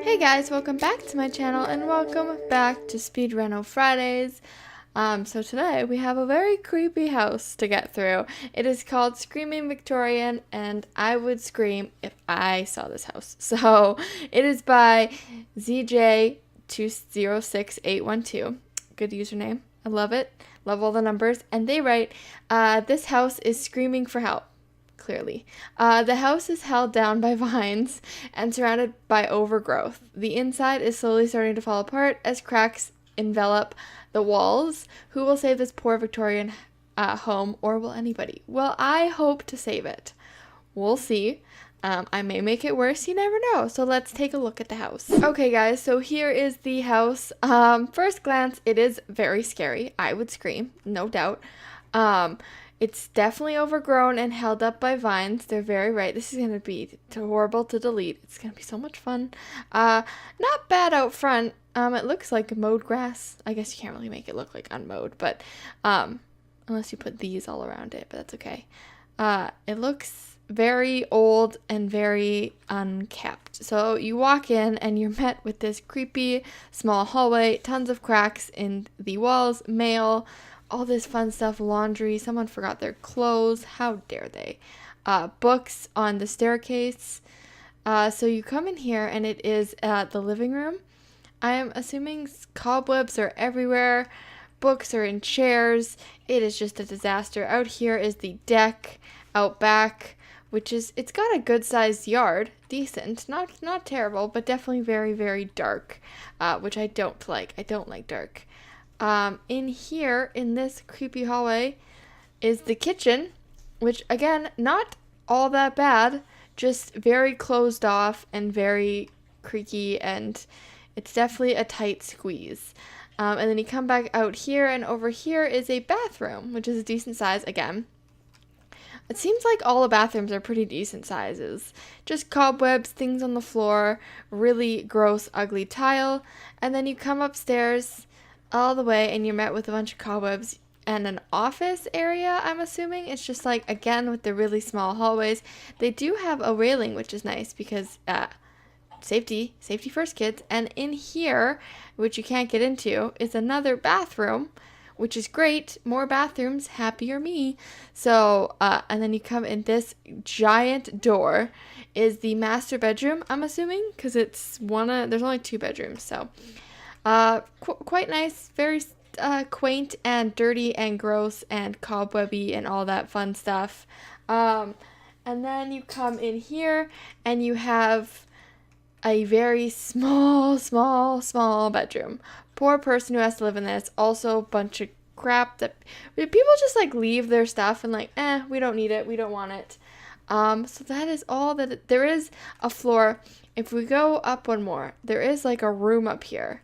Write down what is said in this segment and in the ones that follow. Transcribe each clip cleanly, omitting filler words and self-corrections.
Hey guys, welcome back to my channel and welcome back to Speed Reno Fridays. So today we have a very creepy house to get through. It is called Screaming Victorian and I would scream if I saw this house. So it is by ZJ206812. Good username. I love it. Love all the numbers. And they write, this house is screaming for help. Clearly. The house is held down by vines and surrounded by overgrowth. The inside is slowly starting to fall apart as cracks envelop the walls. Who will save this poor Victorian home, or will anybody? Well, I hope to save it. We'll see. I may make it worse, you never know. So let's take a look at the house. Okay guys, so here is the house. First glance, it is very scary. I would scream, no doubt. It's definitely overgrown and held up by vines. They're very right. This is going to be horrible to delete. It's going to be so much fun. Not bad out front. It looks like mowed grass. I guess you can't really make it look like unmowed, but unless you put these all around it, but that's okay. It looks very old and very unkept. So you walk in and you're met with this creepy small hallway, tons of cracks in the walls, mail, all this fun stuff, laundry, someone forgot their clothes, how dare they, books on the staircase. So you come in here and it is the living room. I am assuming cobwebs are everywhere, books are in chairs, it is just a disaster. Out here is the deck, out back, which is, it's got a good sized yard, decent, not terrible, but definitely very, very dark, which I don't like. I don't like dark. In here, in this creepy hallway, is the kitchen, which, again, not all that bad, just very closed off and very creaky, and it's definitely a tight squeeze. And then you come back out here, and over here is a bathroom, which is a decent size, again. It seems like all the bathrooms are pretty decent sizes. Just cobwebs, things on the floor, really gross, ugly tile, and then you come upstairs all the way and you're met with a bunch of cobwebs and an office area, I'm assuming. It's just like, again, with the really small hallways. They do have a railing, which is nice because safety first, kids. And in here, which you can't get into, is another bathroom, which is great. More bathrooms, happier me. So, and then you come in, this giant door is the master bedroom, I'm assuming, because it's there's only 2 bedrooms, so quite nice, very quaint and dirty and gross and cobwebby and all that fun stuff. And then you come in here and you have a very small bedroom. Poor person who has to live in this. Also a bunch of crap that people just like leave their stuff and like, we don't need it, we don't want it. So that is all that there is. A floor. If we go up one more, there is like a room up here.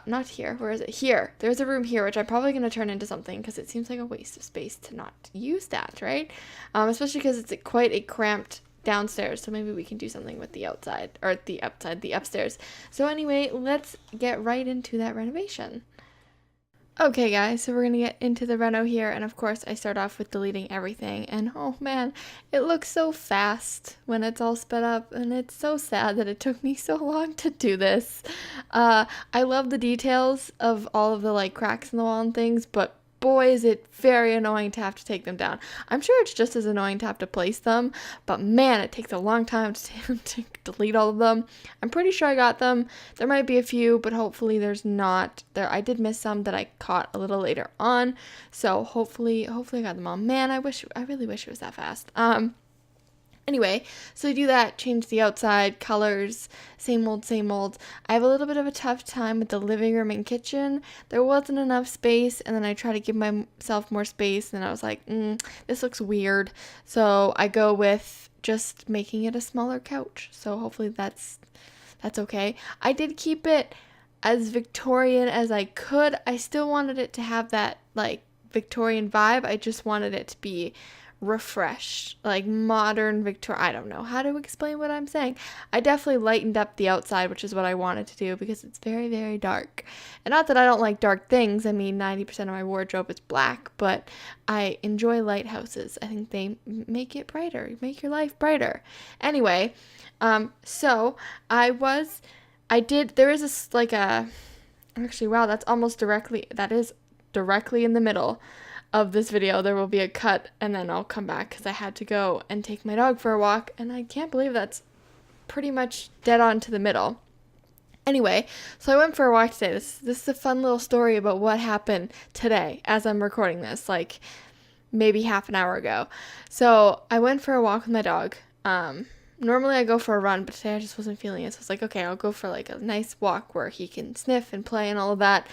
Not here. Where is it? Here. There's a room here, which I'm probably going to turn into something because it seems like a waste of space to not use that, right? Especially because it's quite a cramped downstairs, so maybe we can do something with the outside, or the upstairs. So anyway, let's get right into that renovation. Okay guys, so we're gonna get into the reno here, and of course I start off with deleting everything, and oh man, it looks so fast when it's all sped up, and it's so sad that it took me so long to do this. I love the details of all of the like cracks in the wall and things, but boy is it very annoying to have to take them down. I'm sure it's just as annoying to have to place them, but man, it takes a long time to delete all of them. I'm pretty sure I got them. There might be a few, but hopefully there's not. I did miss some that I caught a little later on, so hopefully I got them all. Man, I really wish it was that fast. Anyway, so I do that, change the outside, colors, same old. I have a little bit of a tough time with the living room and kitchen. There wasn't enough space, and then I try to give myself more space, and I was like, this looks weird. So I go with just making it a smaller couch. So hopefully that's okay. I did keep it as Victorian as I could. I still wanted it to have that like Victorian vibe. I just wanted it to be refreshed, like modern Victorian. I don't know how to explain what I'm saying. I definitely lightened up the outside, which is what I wanted to do because it's very, very dark. And not that I don't like dark things. I mean, 90% of my wardrobe is black, but I enjoy lighthouses. I think they make it brighter, make your life brighter. Anyway, so there is this like a, actually, wow, that is directly in the middle of this video. There will be a cut and then I'll come back because I had to go and take my dog for a walk, and I can't believe that's pretty much dead on to the middle. Anyway, so I went for a walk today. This is a fun little story about what happened today as I'm recording this, like maybe half an hour ago. So I went for a walk with my dog. Normally I go for a run, but today I just wasn't feeling it. So I was like, okay, I'll go for like a nice walk where he can sniff and play and all of that.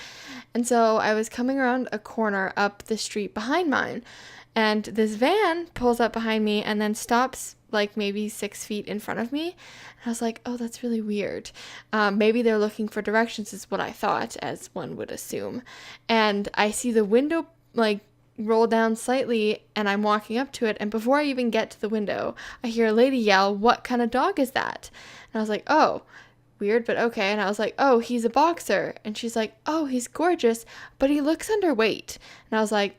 And so I was coming around a corner up the street behind mine, and this van pulls up behind me and then stops like maybe 6 feet in front of me. And I was like, oh, that's really weird. Maybe they're looking for directions is what I thought, as one would assume. And I see the window like roll down slightly, and I'm walking up to it, and before I even get to the window, I hear a lady yell, "What kind of dog is that?" And I was like, oh, weird, but okay. And I was like, oh, he's a boxer. And she's like, oh, he's gorgeous, but he looks underweight. And I was like,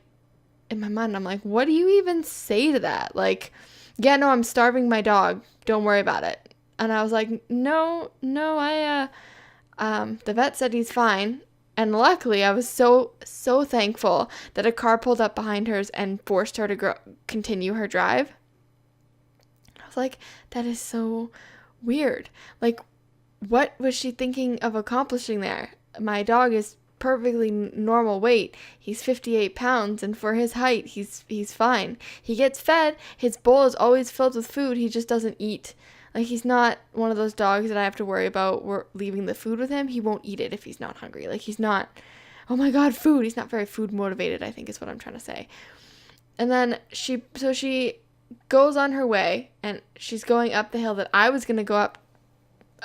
in my mind, I'm like, what do you even say to that? Like, yeah, no, I'm starving my dog, don't worry about it. And I was like, no, the vet said he's fine. And luckily, I was so thankful that a car pulled up behind hers and forced her to continue her drive. I was like, that is so weird. Like, what was she thinking of accomplishing there? My dog is perfectly normal weight. He's 58 pounds, and for his height, he's fine. He gets fed. His bowl is always filled with food. He just doesn't eat. Like, he's not one of those dogs that I have to worry about leaving the food with him. He won't eat it if he's not hungry. Like, he's not, oh my God, food. He's not very food motivated, I think is what I'm trying to say. And then she goes on her way, and she's going up the hill that I was going to go up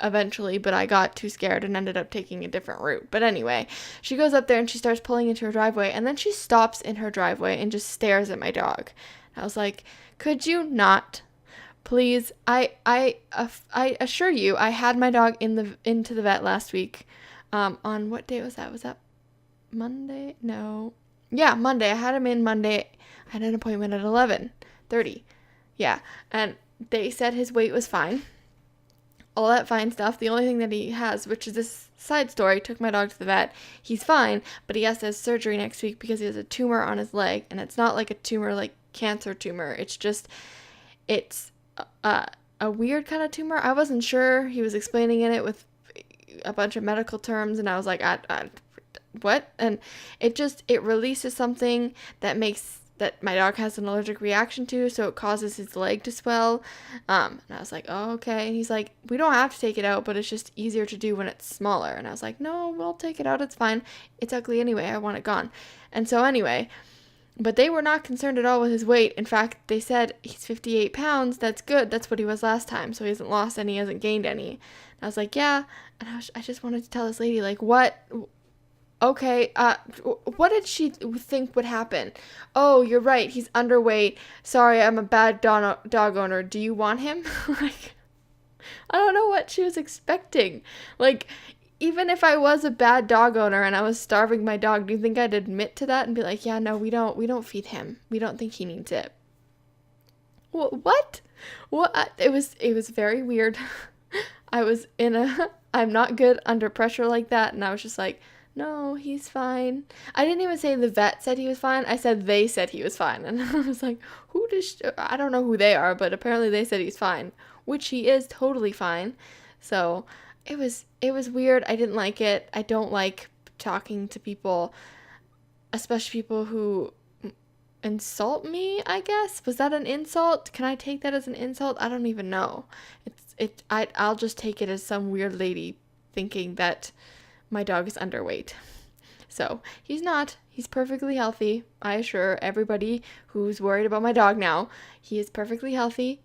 eventually, but I got too scared and ended up taking a different route. But anyway, she goes up there and she starts pulling into her driveway, and then she stops in her driveway and just stares at my dog. I was like, could you not? Please, I assure you, I had my dog into the vet last week. On what day was that? Was that Monday? No. Yeah, Monday. I had him in Monday. I had an appointment at 11:30. Yeah, and they said his weight was fine. All that fine stuff. The only thing that he has, which is this side story, took my dog to the vet. He's fine, but he has to have surgery next week because he has a tumor on his leg, and it's not like a tumor, like cancer tumor. It's a weird kind of tumor. I wasn't sure. He was explaining it with a bunch of medical terms, and I was like, what? And it releases something that my dog has an allergic reaction to, so it causes his leg to swell. And I was like, oh, okay. And he's like, we don't have to take it out, but it's just easier to do when it's smaller. And I was like, no, we'll take it out. It's fine. It's ugly anyway. I want it gone. And so anyway, but they were not concerned at all with his weight. In fact, they said he's 58 pounds. That's good. That's what he was last time. So he hasn't lost any, he hasn't gained any. And I was like, yeah. And I just wanted to tell this lady, like, what? Okay, what did she think would happen? Oh, you're right. He's underweight. Sorry, I'm a bad dog owner. Do you want him? Like, I don't know what she was expecting. Like, even if I was a bad dog owner and I was starving my dog, do you think I'd admit to that and be like, yeah, no, we don't feed him. We don't think he needs it. What? What? It was very weird. I'm not good under pressure like that, and I was just like, no, he's fine. I didn't even say the vet said he was fine. I said they said he was fine. And I was like, I don't know who they are, but apparently they said he's fine, which he is totally fine. So it was weird. I didn't like it. I don't like talking to people, especially people who insult me, I guess. Was that an insult? Can I take that as an insult? I don't even know. I'll just take it as some weird lady thinking that my dog is underweight. So he's not. He's perfectly healthy. I assure everybody who's worried about my dog now, he is perfectly healthy.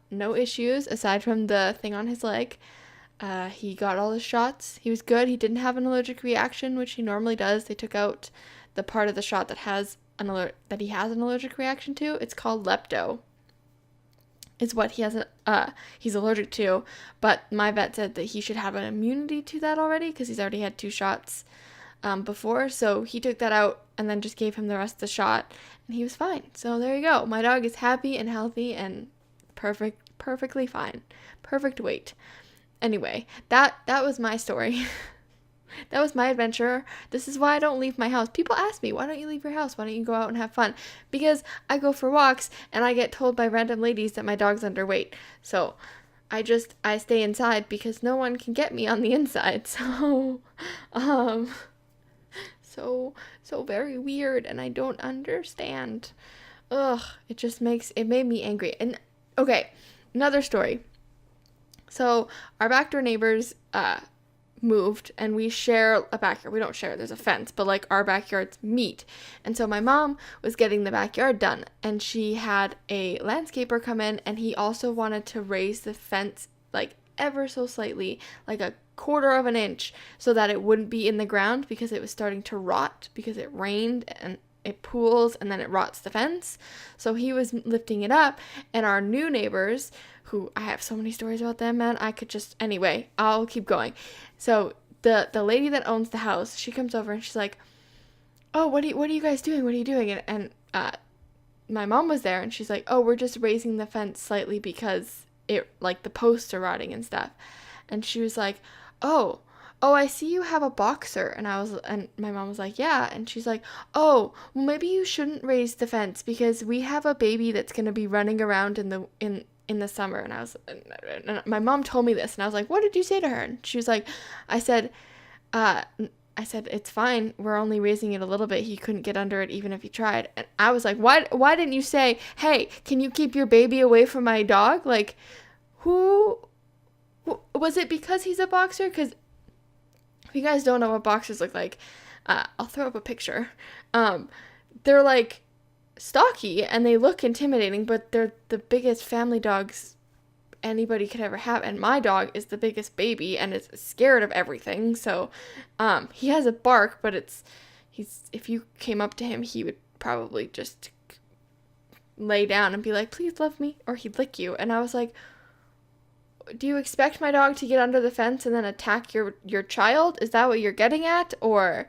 No issues aside from the thing on his leg. He got all his shots. He was good. He didn't have an allergic reaction, which he normally does. They took out the part of the shot that has that he has an allergic reaction to. It's called lepto. Is what he's allergic to, but my vet said that he should have an immunity to that already because he's already had 2 shots before, so he took that out and then just gave him the rest of the shot, and he was fine. So there you go. My dog is happy and healthy and perfectly fine. Perfect weight. Anyway, that was my story. That was my adventure. This is why I don't leave my house. People ask me, why don't you leave your house? Why don't you go out and have fun? Because I go for walks and I get told by random ladies that my dog's underweight. So I stay inside because no one can get me on the inside. So, so very weird, and I don't understand. Ugh, it made me angry. And okay, another story. So our backdoor neighbors, moved, and we share a backyard. We don't share, there's a fence, but like our backyards meet. And so my mom was getting the backyard done, and she had a landscaper come in, and he also wanted to raise the fence like ever so slightly, like a 1/4 of an inch, so that it wouldn't be in the ground because it was starting to rot because it rained and it pools and then it rots the fence. So he was lifting it up, and our new neighbors, who I have so many stories about them, man, anyway, I'll keep going. So the lady that owns the house, she comes over and she's like, oh, what are you guys doing? What are you doing? And my mom was there, and she's like, oh, we're just raising the fence slightly because it, like, the posts are rotting and stuff. And she was like, oh, I see you have a boxer. And my mom was like, yeah. And she's like, oh, well, maybe you shouldn't raise the fence because we have a baby that's going to be running around in the summer. And my mom told me this, and I was like, what did you say to her? And she was like, I said, it's fine. We're only raising it a little bit. He couldn't get under it even if he tried. And I was like, why didn't you say, hey, can you keep your baby away from my dog? Like, who was it because he's a boxer? Because if you guys don't know what boxers look like, I'll throw up a picture. They're like stocky and they look intimidating, but they're the biggest family dogs anybody could ever have. And my dog is the biggest baby and is scared of everything. So he has a bark, but if you came up to him, he would probably just lay down and be like, please love me, or he'd lick you. And I was like, do you expect my dog to get under the fence and then attack your child? Is that what you're getting at? Or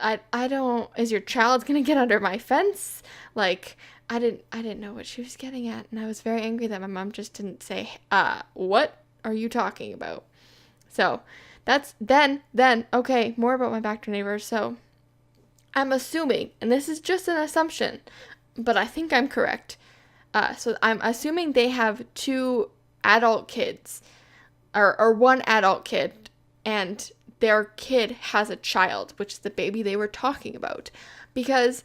I don't, is your child going to get under my fence? Like, I didn't know what she was getting at. And I was very angry that my mom just didn't say, what are you talking about? So that's then, okay, more about my back door neighbors. So I'm assuming, and this is just an assumption, but I think I'm correct. So I'm assuming they have 2 adult kids, or 1 adult kid, and their kid has a child, which is the baby they were talking about, because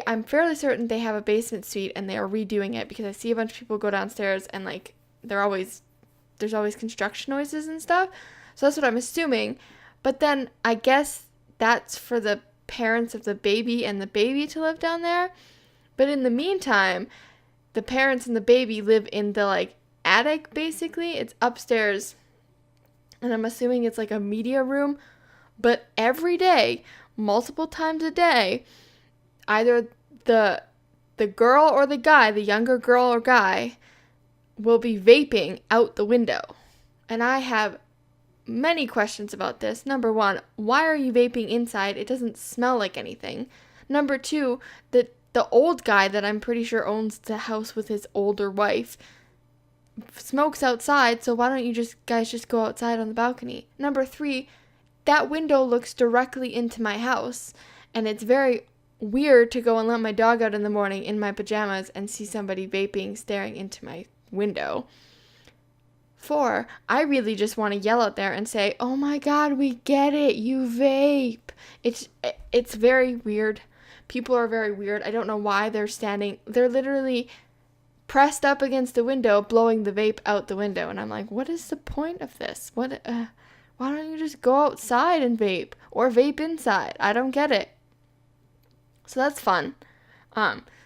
I'm fairly certain they have a basement suite and they are redoing it, because I see a bunch of people go downstairs and like there's always construction noises and stuff. So that's what I'm assuming. But then I guess that's for the parents of the baby and the baby to live down there. But in the meantime, the parents and the baby live in the like attic, basically. It's upstairs, and I'm assuming it's like a media room. But every day, multiple times a day, either the girl or the guy, the younger girl or guy, will be vaping out the window. And I have many questions about this. Number 1, why are you vaping inside? It doesn't smell like anything. Number 2, the old guy that I'm pretty sure owns the house with his older wife smokes outside, so why don't you guys just go outside on the balcony? Number 3, that window looks directly into my house, and it's very weird to go and let my dog out in the morning in my pajamas and see somebody vaping staring into my window. 4, I really just want to yell out there and say, oh my god, we get it, you vape. It's very weird. People are very weird. I don't know why they're literally pressed up against the window, blowing the vape out the window. And I'm like, what is the point of this? Why don't you just go outside and vape, or vape inside? I don't get it. So that's fun.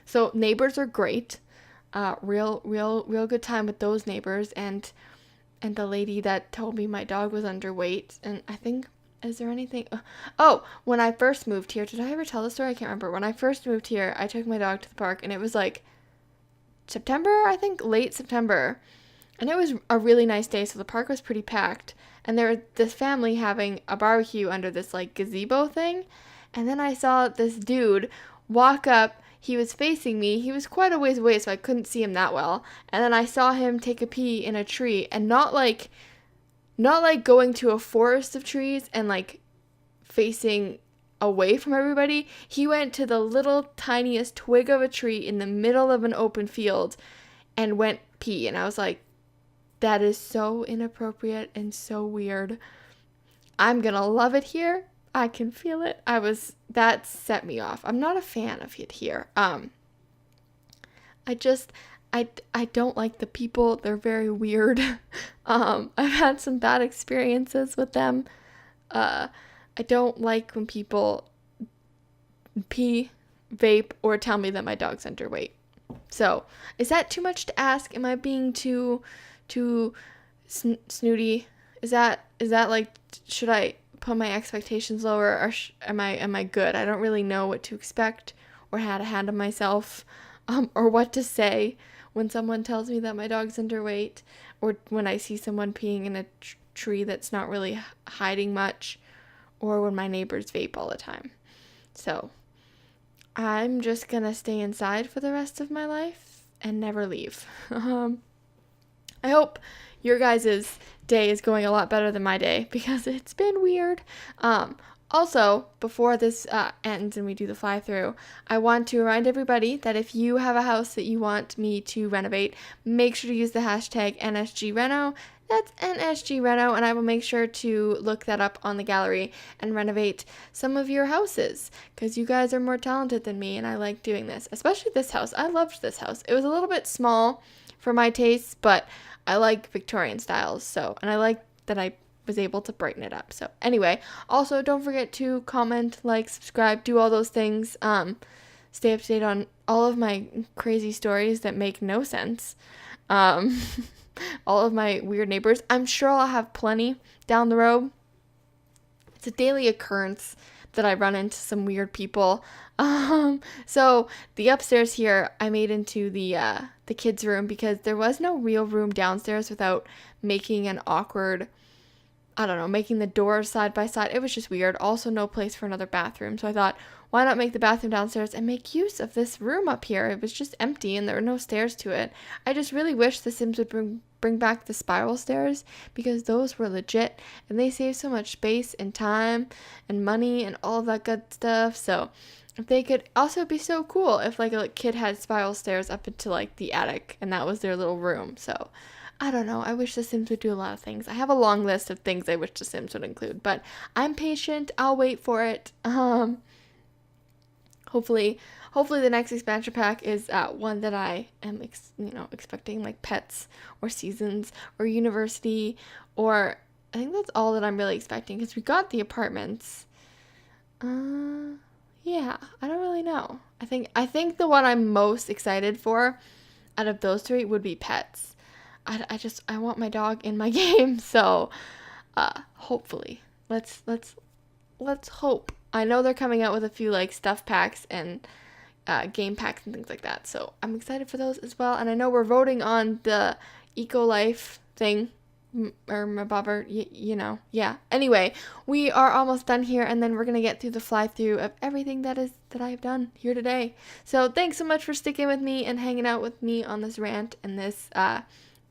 So neighbors are great. Real good time with those neighbors, and the lady that told me my dog was underweight. And I think Is there anything? Oh, when I first moved here, did I ever tell the story? I can't remember. When I first moved here, I took my dog to the park, and it was like September, I think, late September. And it was a really nice day, so the park was pretty packed. And there was this family having a barbecue under this like gazebo thing. And then I saw this dude walk up. He was facing me. He was quite a ways away, so I couldn't see him that well. And then I saw him take a pee in a tree, and not like going to a forest of trees and like facing away from everybody. He went to the little tiniest twig of a tree in the middle of an open field and went pee. And I was like, that is so inappropriate and so weird. I'm gonna love it here. I can feel it. That set me off. I'm not a fan of it here. I don't like the people. They're very weird. I've had some bad experiences with them. I don't like when people pee, vape, or tell me that my dog's underweight. So, is that too much to ask? Am I being too snooty? Is that like, should I put my expectations lower, or am I good? I don't really know what to expect or how to handle myself, or what to say when someone tells me that my dog's underweight, or when I see someone peeing in a tree that's not really hiding much, or when my neighbors vape all the time. So I'm just gonna stay inside for the rest of my life and never leave. I hope your guys' day is going a lot better than my day, because it's been weird. Also, before this ends and we do the fly through, I want to remind everybody that if you have a house that you want me to renovate, make sure to use the hashtag NSGReno. That's NSGReno, and I will make sure to look that up on the gallery and renovate some of your houses, because you guys are more talented than me, and I like doing this. Especially this house. I loved this house. It was a little bit small for my tastes, but I like Victorian styles, and I like that I was able to brighten it up. So anyway, also don't forget to comment, like, subscribe, do all those things. Stay up to date on all of my crazy stories that make no sense. All of my weird neighbors. I'm sure I'll have plenty down the road. It's a daily occurrence that I run into some weird people. So the upstairs here I made into the kids' room, because there was no real room downstairs without making an awkward, making the doors side by side. It was just weird. Also, no place for another bathroom. So I thought, why not make the bathroom downstairs and make use of this room up here? It was just empty and there were no stairs to it. I just really wish The Sims would bring back the spiral stairs, because those were legit and they save so much space and time and money and all of that good stuff. So if they could, also be so cool if like a kid had spiral stairs up into like the attic and that was their little room. So I don't know. I wish The Sims would do a lot of things. I have a long list of things I wish The Sims would include, but I'm patient. I'll wait for it. Hopefully the next expansion pack is one that I am expecting, like pets or seasons or university, or I think that's all that I'm really expecting, because we got the apartments. Yeah, I don't really know. I think the one I'm most excited for out of those three would be pets. I want my dog in my game, so hopefully let's hope. I know they're coming out with a few like stuff packs and game packs and things like that, so I'm excited for those as well. And I know we're voting on the Eco Life thing, or my bobber, yeah. Anyway, we are almost done here, and then we're gonna get through the fly through of everything that I've done here today. So thanks so much for sticking with me and hanging out with me on this rant and this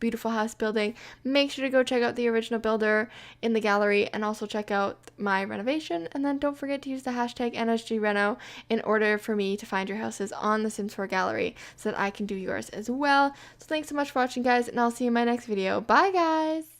beautiful house building. Make sure to go check out the original builder in the gallery, and also check out my renovation. And then don't forget to use the hashtag NSGReno in order for me to find your houses on the Sims 4 gallery, so that I can do yours as well. So thanks so much for watching, guys, and I'll see you in my next video. Bye, guys!